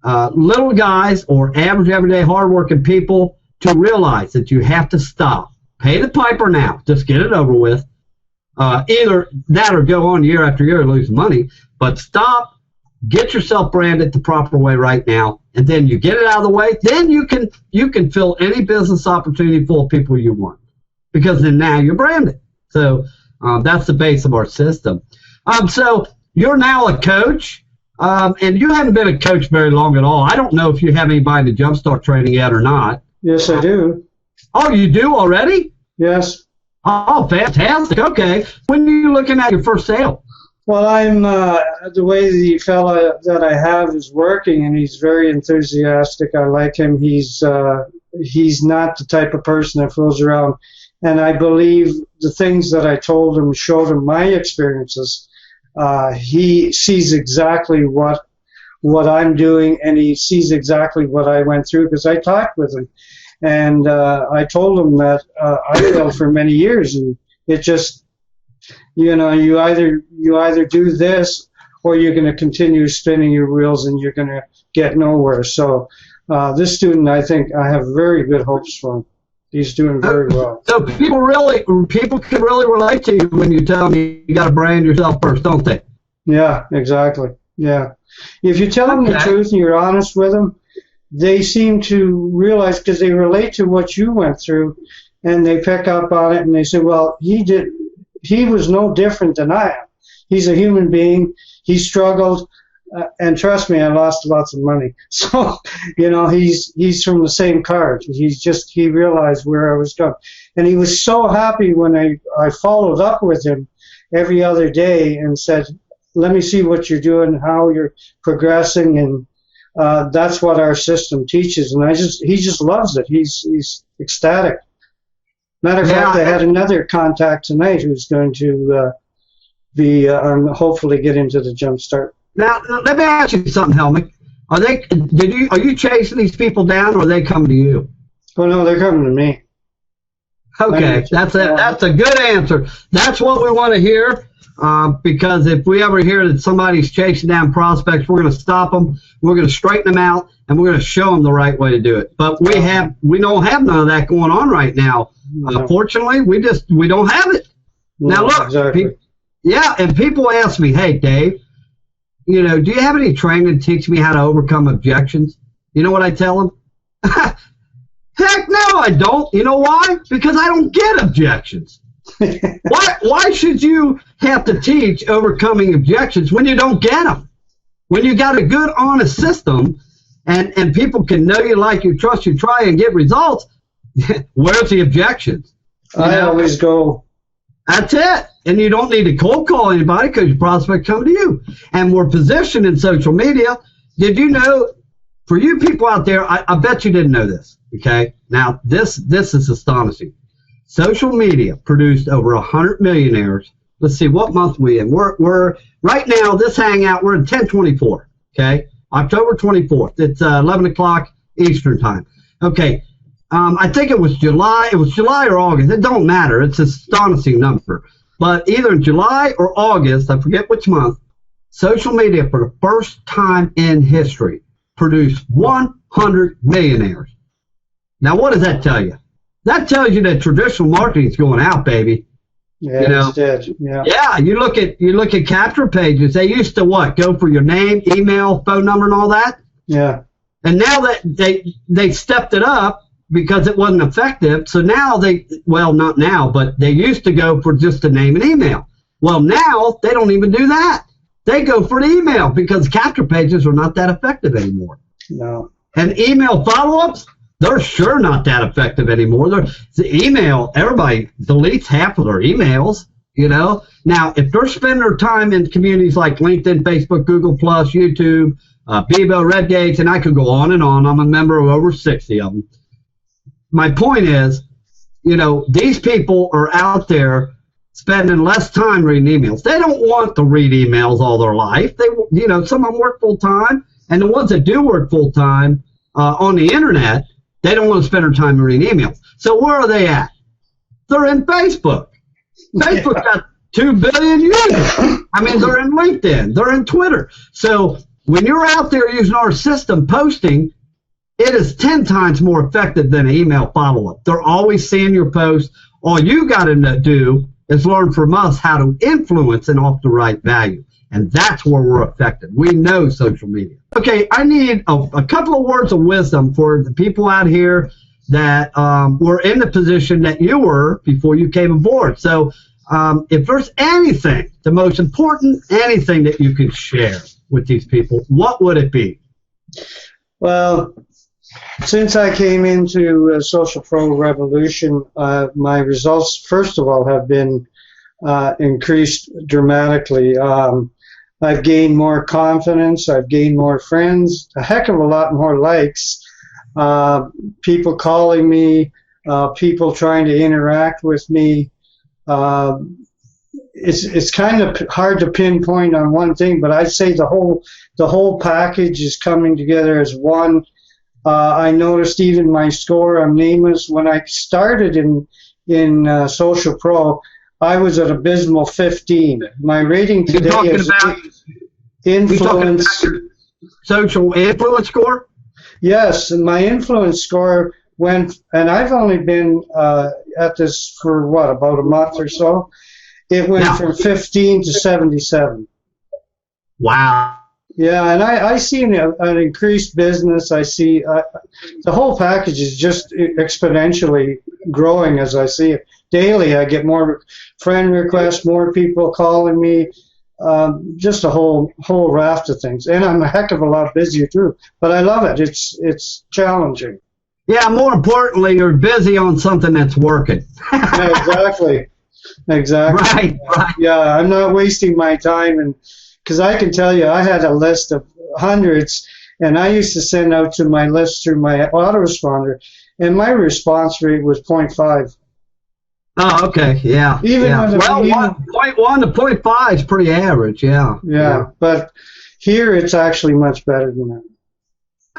little guys or average, everyday, hardworking people to realize that you have to stop. Pay the piper now. Just get it over with. Either that or go on year after year and lose money. But stop, get yourself branded the proper way right now, and then you get it out of the way. Then you can fill any business opportunity full of people you want, because then now you're branded. So that's the base of our system. So you're now a coach. and you haven't been a coach very long at all. I don't know if you have anybody in the Jumpstart training yet or not. Yes, I do. Oh, you do already? Yes. Oh, fantastic. Okay. When are you looking at your first sale? Well, I'm the way the fella that I have is working, and he's very enthusiastic. I like him. He's not the type of person that fools around. And I believe the things that I told him, showed him my experiences. He sees exactly what I'm doing, and he sees exactly what I went through because I talked with him. And I told him that I failed for many years, and it just, you either do this or you're going to continue spinning your wheels and you're going to get nowhere. So this student, I think I have very good hopes for him. He's doing very well. So people can really relate to you when you tell them you got to brand yourself first, don't they? Yeah, exactly. Yeah. If you tell them the truth and you're honest with them, they seem to realize, because they relate to what you went through, and they pick up on it and they say, well, he was no different than I am. He's a human being. He struggled. And trust me, I lost lots of money. So, he's from the same card. He realized where I was going. And he was so happy when I followed up with him every other day and said, let me see what you're doing, how you're progressing. And that's what our system teaches. And he just loves it. He's ecstatic. Matter of fact, I had another contact tonight who's going to hopefully get into the Jumpstart. Now, let me ask you something, Helmick. Are you chasing these people down, or are they coming to you? Oh no, they're coming to me. Okay, that's a good answer. That's what we want to hear, because if we ever hear that somebody's chasing down prospects, we're going to stop them, we're going to straighten them out, and we're going to show them the right way to do it. But we don't have none of that going on right now. No. Fortunately, we don't have it. No, now look, exactly. And people ask me, hey, Dave, do you have any training to teach me how to overcome objections? You know what I tell them? Heck no, I don't. You know why? Because I don't get objections. Why should you have to teach overcoming objections when you don't get them? When you got a good, honest system and people can know you, like you, trust you, try and get results, where's the objections? I always go. That's it. And you don't need to cold call anybody because your prospect come to you. And we're positioned in social media. Did you know, for you people out there, I bet you didn't know this, okay? Now, this is astonishing. Social media produced over 100 millionaires. Let's see, what month we in? We're right now, this hangout, we're in 10/24, okay? October 24th. It's 11 o'clock Eastern time. Okay, I think it was July. It was July or August. It don't matter. It's an astonishing number. But either in July or August, I forget which month, social media for the first time in history produced 100 millionaires. Now, what does that tell you? That tells you that traditional marketing is going out, baby. Yeah, it's dead. Yeah. Yeah, you look at capture pages. They used to what? Go for your name, email, phone number, and all that. Yeah. And now that they stepped it up, because it wasn't effective. So now not now, but they used to go for just a name and email. Well, now they don't even do that. They go for the email because capture pages are not that effective anymore. No. And email follow-ups, they're sure not that effective anymore. The email, everybody deletes half of their emails, Now, if they're spending their time in communities like LinkedIn, Facebook, Google+, YouTube, Bebo, Redgates, and I could go on and on. I'm a member of over 60 of them. My point is, these people are out there spending less time reading emails. They don't want to read emails all their life. They, some of them work full time, and the ones that do work full time on the internet, they don't want to spend their time reading emails. So where are they at? They're in Facebook. Facebook got 2 billion users. I mean, they're in LinkedIn. They're in Twitter. So when you're out there using our system posting, it is 10 times more effective than an email follow-up. They're always seeing your post. All you got to do is learn from us how to influence and offer the right value. And that's where we're effective. We know social media. Okay, I need a couple of words of wisdom for the people out here that were in the position that you were before you came aboard. So if there's anything, the most important, anything that you can share with these people, what would it be? Well, since I came into Social Pro Revolution, my results, first of all, have been increased dramatically. I've gained more confidence. I've gained more friends, a heck of a lot more likes, people calling me, people trying to interact with me. It's kind of hard to pinpoint on one thing, but I'd say the whole package is coming together as one. I noticed even my score, I'm nameless, when I started in Social Pro, I was at abysmal 15. My rating today is influence. Social influence score? Yes, and my influence score went, and I've only been at this for about a month or so. It went from 15 to 77. Wow. Yeah, and I see an increased business. I see the whole package is just exponentially growing as I see it. Daily, I get more friend requests, more people calling me, just a whole raft of things. And I'm a heck of a lot busier too. But I love it. It's challenging. Yeah, more importantly, you're busy on something that's working. Yeah, exactly. Right. Yeah, I'm not wasting my time, and because I can tell you, I had a list of hundreds, and I used to send out to my list through my autoresponder, and my response rate was 0.5. Oh, okay, yeah. Well, 0.1 to 0.5 is pretty average, yeah. Yeah, but here it's actually much better than that.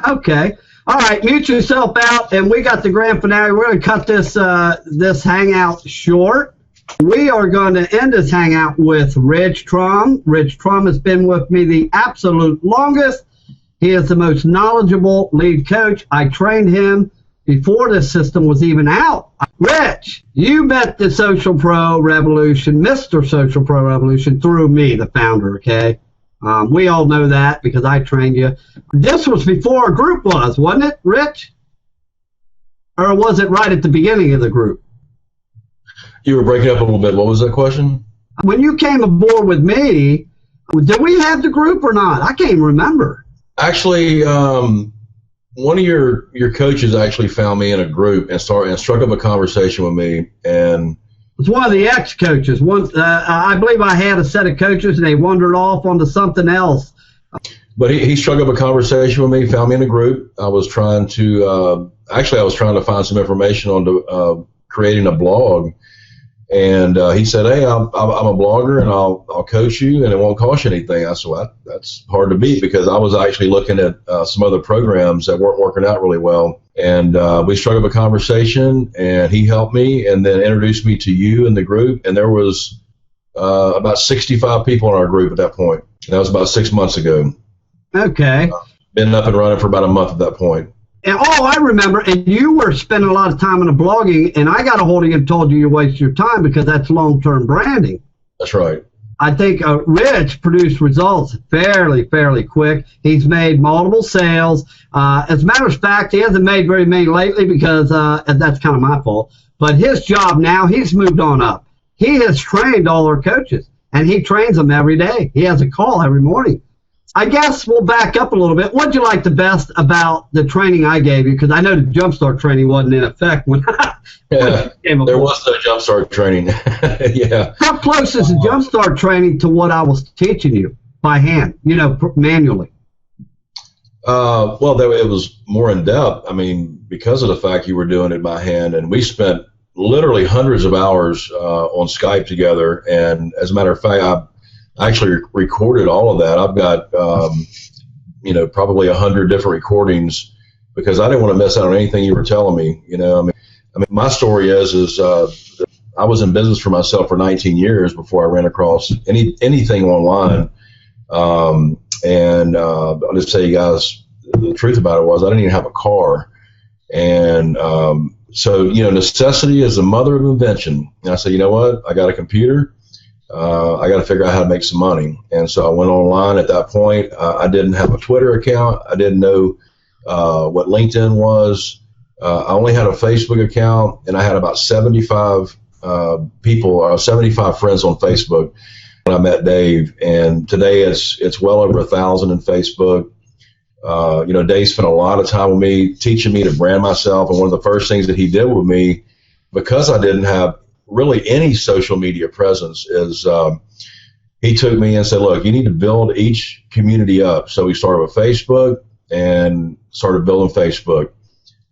Okay. All right, mute yourself out, and we got the grand finale. We're going to cut this hangout short. We are going to end this hangout with Rich Trum. Rich Trum has been with me the absolute longest. He is the most knowledgeable lead coach. I trained him before this system was even out. Rich, you met the Social Pro Revolution, Mr. Social Pro Revolution, through me, the founder, okay? We all know that because I trained you. This was before a group was, wasn't it, Rich? Or was it right at the beginning of the group? You were breaking up a little bit. What was that question? When you came aboard with me, did we have the group or not? I can't remember. Actually, one of your coaches actually found me in a group and struck up a conversation with me. And it's one of the ex-coaches. I believe I had a set of coaches, and they wandered off onto something else. But he struck up a conversation with me, found me in a group. I was trying to find some information on creating a blog. And he said, "Hey, I'm a blogger, and I'll coach you, and it won't cost you anything." I said, "Well, that's hard to beat," because I was actually looking at some other programs that weren't working out really well. And we struck up a conversation, and he helped me, and then introduced me to you in the group. And there was about 65 people in our group at that point. And that was about 6 months ago. Okay. Been up and running for about a month at that point. And, I remember, and you were spending a lot of time on the blogging, and I got a hold of you and told you waste your time because that's long-term branding. That's right. I think Rich produced results fairly quick. He's made multiple sales. As a matter of fact, he hasn't made very many lately because that's kind of my fault. But his job now, he's moved on up. He has trained all our coaches, and he trains them every day. He has a call every morning. I guess we'll back up a little bit. What did you like the best about the training I gave you? Because I know the Jumpstart training wasn't in effect when there was no Jumpstart training. Yeah. How close is the Jumpstart training to what I was teaching you by hand, manually? Well, it was more in depth. I mean, because of the fact you were doing it by hand, and we spent literally hundreds of hours on Skype together. And as a matter of fact, I actually recorded all of that. I've got, probably 100 different recordings because I didn't want to miss out on anything you were telling me. I mean, my story is I was in business for myself for 19 years before I ran across anything online. And I'll just tell you guys, the truth about it was I didn't even have a car. And so, necessity is the mother of invention. And I said, you know what? I got a computer. I got to figure out how to make some money. And so I went online at that point. I didn't have a Twitter account. I didn't know what LinkedIn was. I only had a Facebook account, and I had about 75 people, 75 friends on Facebook. when I met Dave, and today it's well over 1,000 in Facebook. Dave spent a lot of time with me, teaching me to brand myself, and one of the first things that he did with me, because I didn't have really any social media presence, is he took me and said, look, you need to build each community up. So we started with Facebook and started building Facebook.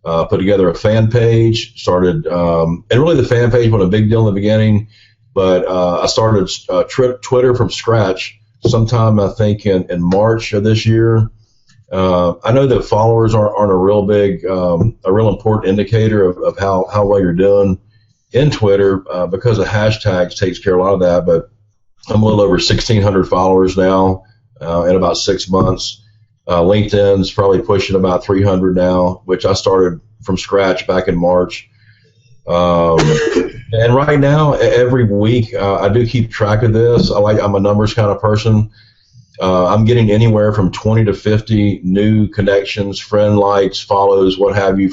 Put together a fan page, started, and really the fan page wasn't a big deal in the beginning, but I started Twitter from scratch sometime, I think, in March of this year. I know that followers aren't a real important indicator of how well you're doing in Twitter, because of hashtags takes care of a lot of that, but I'm a little over 1,600 followers now in about 6 months. LinkedIn's probably pushing about 300 now, which I started from scratch back in March. And right now, every week, I do keep track of this. I'm a numbers kind of person. I'm getting anywhere from 20 to 50 new connections, friend likes, follows, what have you,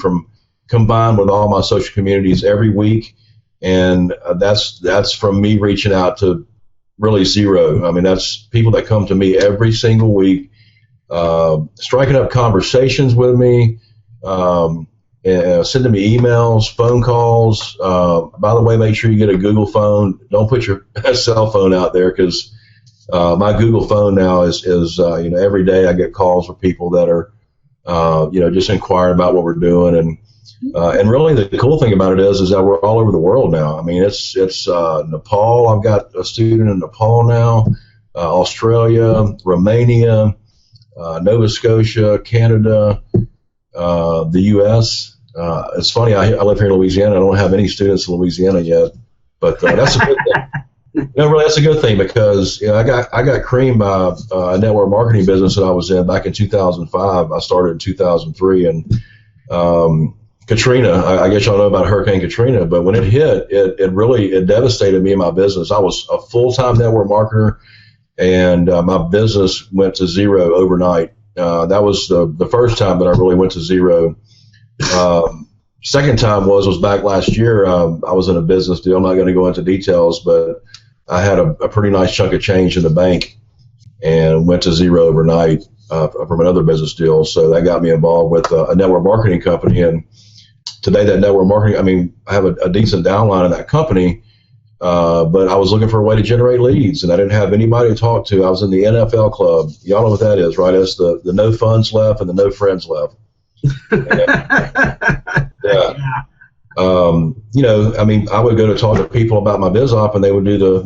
combined with all my social communities every week. And that's from me reaching out to really zero. I mean, that's people that come to me every single week, striking up conversations with me, sending me emails, phone calls. By the way, make sure you get a Google phone. Don't put your cell phone out there, because my Google phone now is every day I get calls from people that are just inquiring about what we're doing, and really the cool thing about it is that we're all over the world now. I mean, it's Nepal. I've got a student in Nepal now, Australia, Romania, Nova Scotia, Canada, the U.S. It's funny, I live here in Louisiana. I don't have any students in Louisiana yet, but that's a good thing. Really, that's a good thing, because I got creamed by a network marketing business that I was in back in 2005. I started in 2003, and Katrina, I guess y'all know about Hurricane Katrina, but when it hit, it really devastated me and my business. I was a full-time network marketer, and my business went to zero overnight. That was the first time that I really went to zero. Second time was back last year. I was in a business deal. I'm not going to go into details, but I had a pretty nice chunk of change in the bank and went to zero overnight from another business deal. So that got me involved with a network marketing company. And today that network marketing, I have a decent downline in that company, but I was looking for a way to generate leads, and I didn't have anybody to talk to. I was in the NFL club. Y'all know what that is, right? It's the no funds left and the no friends left. Yeah. I would go to talk to people about my biz op, and they would do the,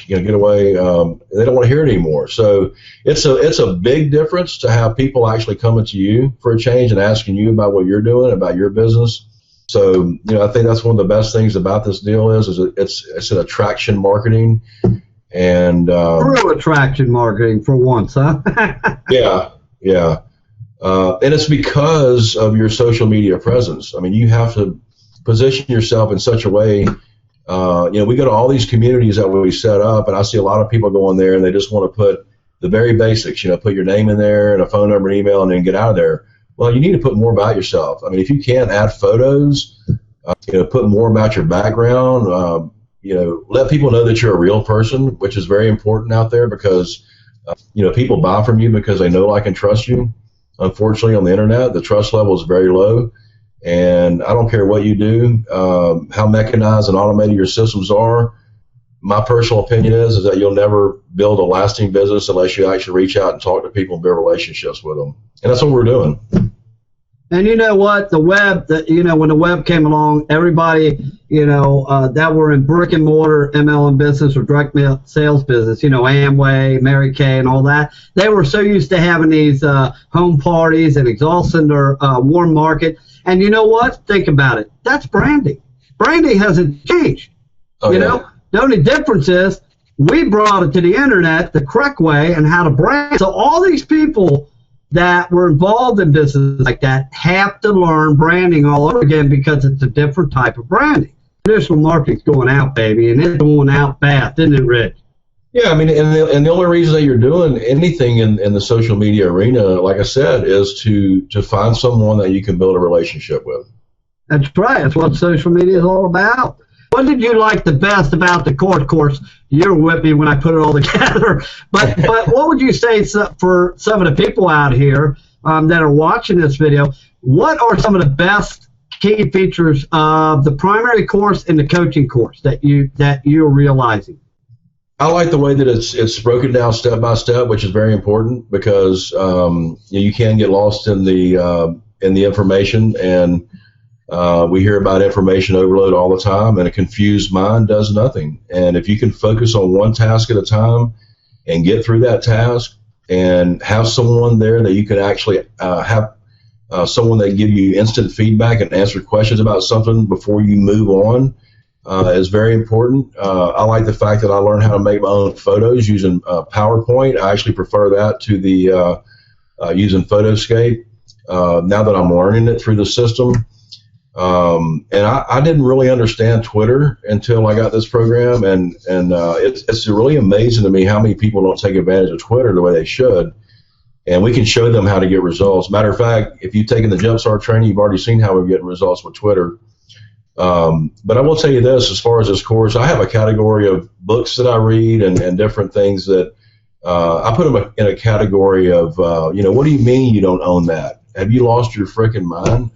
get away. They don't want to hear it anymore. So it's a big difference to have people actually coming to you for a change and asking you about what you're doing, about your business. So, I think that's one of the best things about this deal is it's an attraction marketing, and true attraction marketing for once, huh? Yeah. And it's because of your social media presence. I mean, you have to position yourself in such a way. We go to all these communities that we set up, and I see a lot of people going there, and they just want to put the very basics. Put your name in there and a phone number and email, and then get out of there. Well, you need to put more about yourself. I mean, if you can't add photos, put more about your background. Let people know that you're a real person, which is very important out there, because people buy from you because they know, like, and trust you. Unfortunately, on the internet, the trust level is very low, and I don't care what you do, how mechanized and automated your systems are. My personal opinion is that you'll never build a lasting business unless you actually reach out and talk to people and build relationships with them, and that's what we're doing. And you know what? The web, when the web came along, everybody, that were in brick and mortar MLM business or direct mail sales business, Amway, Mary Kay, and all that, they were so used to having these home parties and exhausting their warm market. And you know what? Think about it. That's branding. Branding hasn't changed. The only difference is we brought it to the internet the correct way and how to brand. So all these people that were involved in business like that have to learn branding all over again, because it's a different type of branding. Traditional marketing's going out, baby, and it's going out fast, isn't it, Rich? Yeah, I mean, and the only reason that you're doing anything in the social media arena, like I said, is to find someone that you can build a relationship with. That's right. That's what social media is all about. What did you like the best about the course? Of course, you were with me when I put it all together. But what would you say for some of the people out here that are watching this video? What are some of the best key features of the primary course and the coaching course that you're realizing? I like the way that it's broken down step by step, which is very important because you can get lost in the information, and we hear about information overload all the time, and a confused mind does nothing. And if you can focus on one task at a time and get through that task and have someone there that you can actually have someone that give you instant feedback and answer questions about something before you move on is very important. I like the fact that I learned how to make my own photos using PowerPoint. I actually prefer that to the using Photoscape now that I'm learning it through the system. And I didn't really understand Twitter until I got this program, and it's really amazing to me how many people don't take advantage of Twitter the way they should. And we can show them how to get results. Matter of fact, if you've taken the Jumpstart training, you've already seen how we're getting results with Twitter. But I will tell you this, as far as this course, I have a category of books that I read and different things that I put them in a category of, what do you mean you don't own that? Have you lost your freaking mind?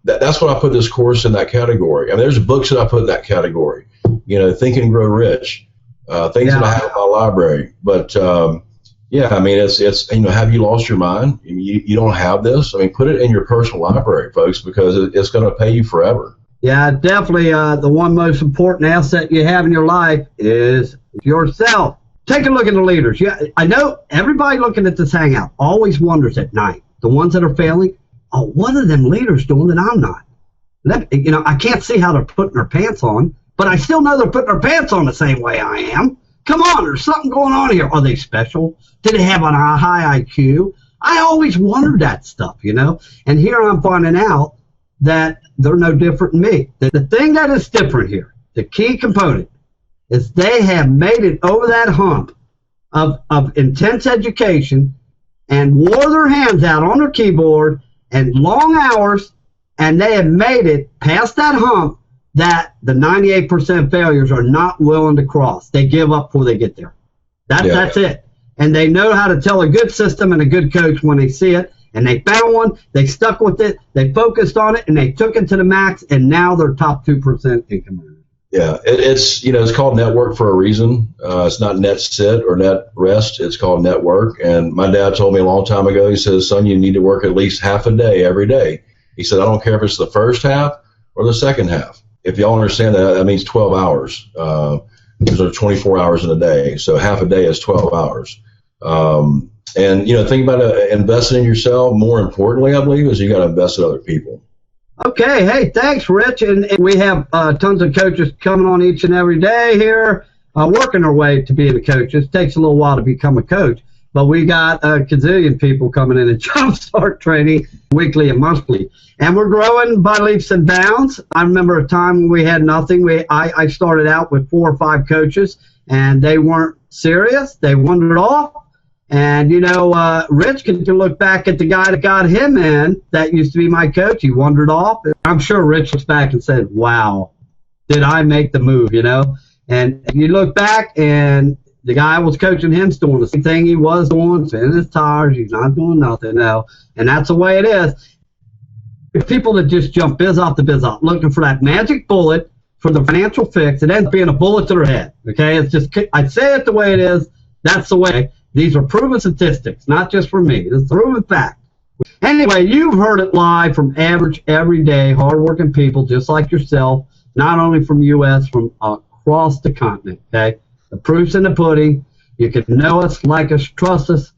That's what I put this course in that category. I mean, there's books that I put in that category. Think and Grow Rich, things that I have in my library. But yeah, I mean, it's have you lost your mind? You don't have this. I mean, put it in your personal library, folks, because it's going to pay you forever. Yeah, definitely. The one most important asset you have in your life is yourself. Take a look at the leaders. Yeah, I know everybody looking at this Hangout always wonders at night, the ones that are failing, what are them leaders doing that I'm not? I can't see how they're putting their pants on, but I still know they're putting their pants on the same way I am. Come on, there's something going on here. Are they special? Do they have a high IQ? I always wondered that stuff, And here I'm finding out that they're no different than me. The thing that is different here, the key component, is they have made it over that hump of intense education and wore their hands out on their keyboard and long hours, and they have made it past that hump that the 98% failures are not willing to cross. They give up before they get there. That's it. And they know how to tell a good system and a good coach when they see it. And they found one, they stuck with it, they focused on it, and they took it to the max, and now they're top 2% income earners. Yeah, it's called network for a reason. It's not net sit or net rest. It's called network. And my dad told me a long time ago, he says, son, you need to work at least half a day every day. He said, I don't care if it's the first half or the second half. If y'all understand that means 12 hours. Because there are 24 hours in a day. So half a day is 12 hours. And, think about investing in yourself. More importantly, I believe, is you got to invest in other people. Okay. Hey, thanks, Rich. And we have tons of coaches coming on each and every day here, working their way to being a coach. It takes a little while to become a coach. But we got a gazillion people coming in and Jumpstart training weekly and monthly. And we're growing by leaps and bounds. I remember a time when we had nothing. I started out with 4 or 5 coaches, and they weren't serious. They wandered off. And, Rich can look back at the guy that got him in. That used to be my coach. He wandered off. I'm sure Rich looks back and said, wow, did I make the move, And you look back, and the guy was coaching him, doing the same thing he was doing, spinning his tires. He's not doing nothing now. And that's the way it is. People that just jump biz off, looking for that magic bullet for the financial fix, it ends up being a bullet to their head. Okay? It's just, I say it the way it is. That's the way. These are proven statistics, not just for me. It's a proven fact. Anyway, you've heard it live from average, everyday, hardworking people just like yourself, not only from U.S., from across the continent, okay? The proof's in the pudding. You can know us, like us, trust us,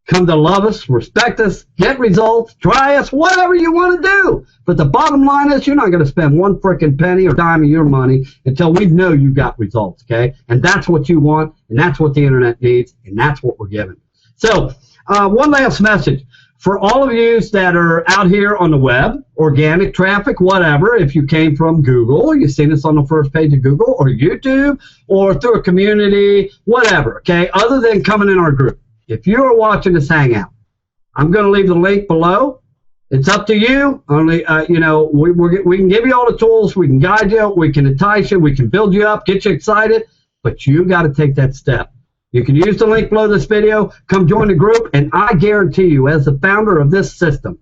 come to love us, respect us, get results, try us, whatever you want to do. But the bottom line is you're not going to spend one frickin' penny or dime of your money until we know you got results, okay? And that's what you want, and that's what the internet needs, and that's what we're giving. So one last message. For all of you that are out here on the web, organic traffic, whatever, if you came from Google, you've seen us on the first page of Google or YouTube or through a community, whatever, okay, other than coming in our group. If you are watching this Hangout, I'm going to leave the link below. It's up to you. Only, we can give you all the tools. We can guide you. We can entice you. We can build you up, get you excited. But you got to take that step. You can use the link below this video. Come join the group, and I guarantee you, as the founder of this system,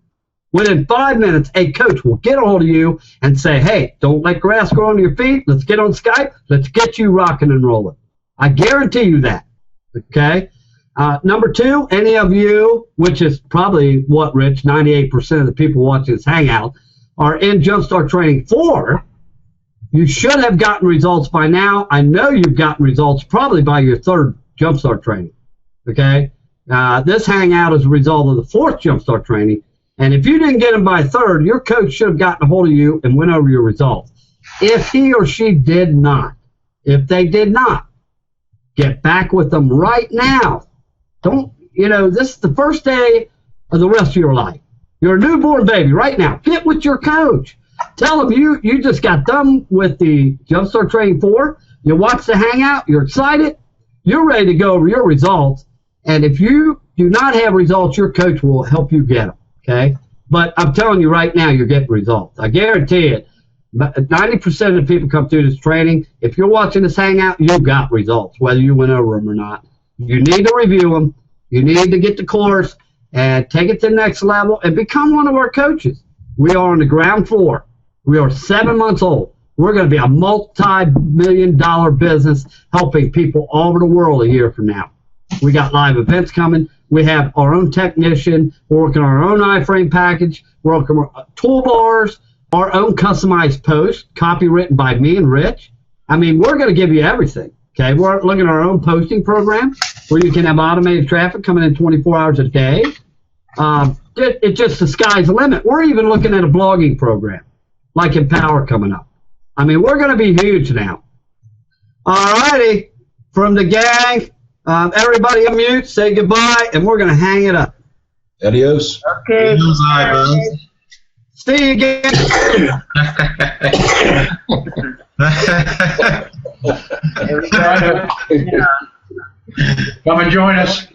within 5 minutes, a coach will get a hold of you and say, hey, don't let grass grow under your feet. Let's get on Skype. Let's get you rocking and rolling. I guarantee you that. Okay? Number two, any of you, which is probably what, Rich, 98% of the people watching this Hangout, are in Jumpstart Training 4, you should have gotten results by now. I know you've gotten results probably by your 3rd Jumpstart Training. Okay? This Hangout is a result of the 4th Jumpstart Training. And if you didn't get them by 3rd, your coach should have gotten a hold of you and went over your results. If he or she did not, if they did not, get back with them right now. Don't, this is the first day of the rest of your life. You're a newborn baby right now. Get with your coach. Tell them you just got done with the Jumpstart Training 4. You watched the Hangout. You're excited. You're ready to go over your results. And if you do not have results, your coach will help you get them. Okay? But I'm telling you right now, you're getting results. I guarantee it. 90% of the people come through this training. If you're watching this Hangout, you got results, whether you went over them or not. You need to review them. You need to get the course and take it to the next level and become one of our coaches. We are on the ground floor. We are 7 months old. We're going to be a multi-million-dollar business helping people all over the world a year from now. We got live events coming. We have our own technician. We're working on our own iframe package. We're working on toolbars, our own customized posts, copywritten by me and Rich. I mean, we're going to give you everything. Okay, we're looking at our own posting program where you can have automated traffic coming in 24 hours a day. It's just the sky's the limit. We're even looking at a blogging program like Empower coming up. I mean, we're going to be huge now. All righty, from the gang, everybody unmute, say goodbye, and we're going to hang it up. Adios. Okay. See you again. Come and join us.